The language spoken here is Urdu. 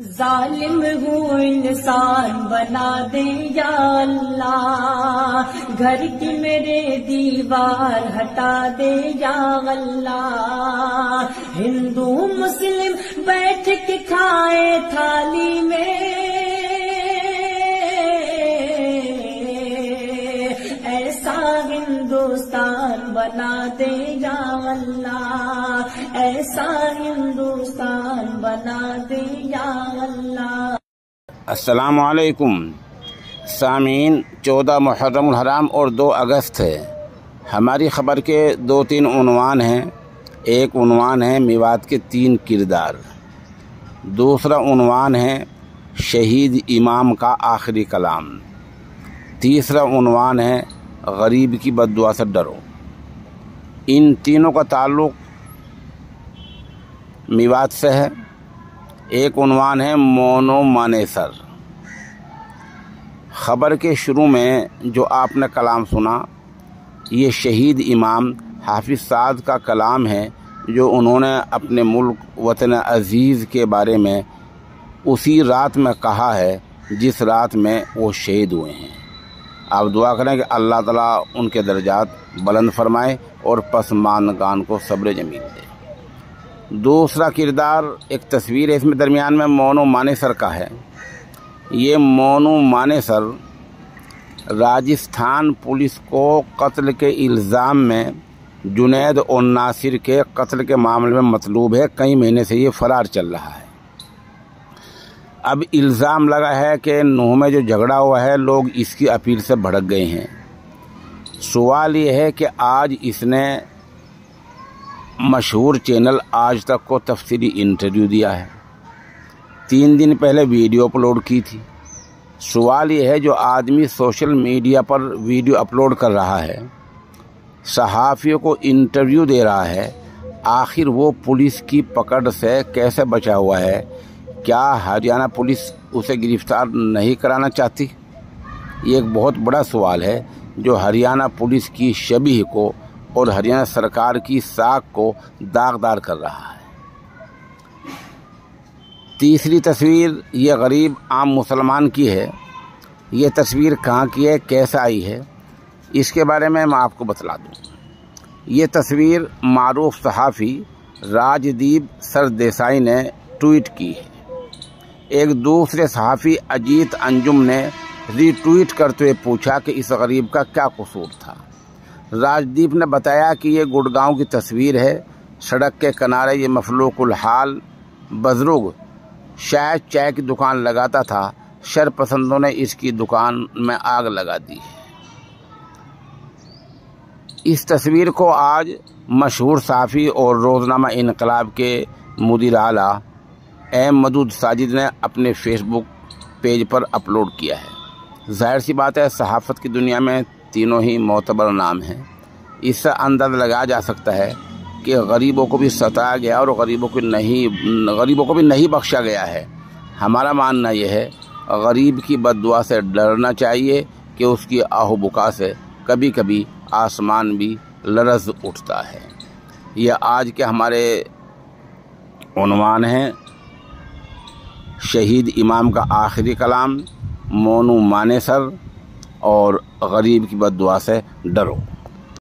ظالم ہوں انسان بنا دے یا اللہ، گھر کی میرے دیوار ہٹا دے یا اللہ، ہندو مسلم بیٹھ کے کھائے تھالی میں، ایسا ہندوستان بنا دے یا اللہ، ایسا ہندوستان بنا دے یا اللہ۔ السلام علیکم سامعین، 14 محرم الحرام اور 2 اگست ہے۔ ہماری خبر کے 2-3 عنوان ہیں۔ ایک عنوان ہے میوات کے 3 کردار، دوسرا عنوان ہے شہید امام کا آخری کلام، تیسرا عنوان ہے غریب کی بد دعا سے ڈرو۔ ان تینوں کا تعلق میوات سے ہے۔ ایک عنوان ہے مونو مانے سر۔ خبر کے شروع میں جو آپ نے کلام سنا، یہ شہید امام حافظ سعد کا کلام ہے، جو انہوں نے اپنے ملک وطن عزیز کے بارے میں اسی رات میں کہا ہے جس رات میں وہ شہید ہوئے ہیں۔ آپ دعا کریں کہ اللہ تعالیٰ ان کے درجات بلند فرمائے اور پسماندگان کو صبر جمیل دے۔ دوسرا کردار ایک تصویر ہے، اس میں درمیان میں مونو مانے سر کا ہے۔ یہ مونو مانے سر راجستھان پولیس کو قتل کے الزام میں جنید اور ناصر کے قتل کے معاملے میں مطلوب ہے۔ کئی مہینے سے یہ فرار چل رہا ہے۔ اب الزام لگا ہے کہ نوح میں جو جھگڑا ہوا ہے، لوگ اس کی اپیل سے بھڑک گئے ہیں۔ سوال یہ ہے کہ آج اس نے مشہور چینل آج تک کو تفصیلی انٹرویو دیا ہے، 3 دن پہلے ویڈیو اپلوڈ کی تھی۔ سوال یہ ہے، جو آدمی سوشل میڈیا پر ویڈیو اپلوڈ کر رہا ہے، صحافیوں کو انٹرویو دے رہا ہے، آخر وہ پولیس کی پکڑ سے کیسے بچا ہوا ہے؟ کیا ہریانہ پولیس اسے گرفتار نہیں کرانا چاہتی؟ یہ ایک بہت بڑا سوال ہے جو ہریانہ پولیس کی شبیہ کو اور ہریانہ سرکار کی ساکھ کو داغدار کر رہا ہے۔ تیسری تصویر یہ غریب عام مسلمان کی ہے۔ یہ تصویر کہاں کی ہے، کیسے آئی ہے، اس کے بارے میں آپ کو بتلا دوں۔ یہ تصویر معروف صحافی راج دیپ سردیسائی نے ٹویٹ کی ہے۔ ایک دوسرے صحافی اجیت انجم نے ری ٹویٹ کرتے ہوئے پوچھا کہ اس غریب کا کیا قصور تھا۔ راجدیپ نے بتایا کہ یہ گڑگاؤں کی تصویر ہے۔ سڑک کے کنارے یہ مفلوق الحال بزرگ شاید چائے کی دکان لگاتا تھا۔ شر پسندوں نے اس کی دکان میں آگ لگا دی ہے۔ اس تصویر کو آج مشہور صحافی اور روزنامہ انقلاب کے مدیر اعلیٰ ایم مدود ساجد نے اپنے فیس بک پیج پر اپلوڈ کیا ہے۔ ظاہر سی بات ہے، صحافت کی دنیا میں تینوں ہی معتبر نام ہیں۔ اس سے اندازہ لگایا جا سکتا ہے کہ غریبوں کو بھی ستایا گیا اور غریبوں کو بھی نہیں بخشا گیا ہے۔ ہمارا ماننا یہ ہے، غریب کی بد دعا سے ڈرنا چاہیے کہ اس کی آہو بکا سے کبھی کبھی آسمان بھی لرز اٹھتا ہے۔ یہ آج کے ہمارے عنوان ہیں: شہید امام کا آخری کلام، مونو مانے سر اور غریب کی بد دعا سے ڈرو۔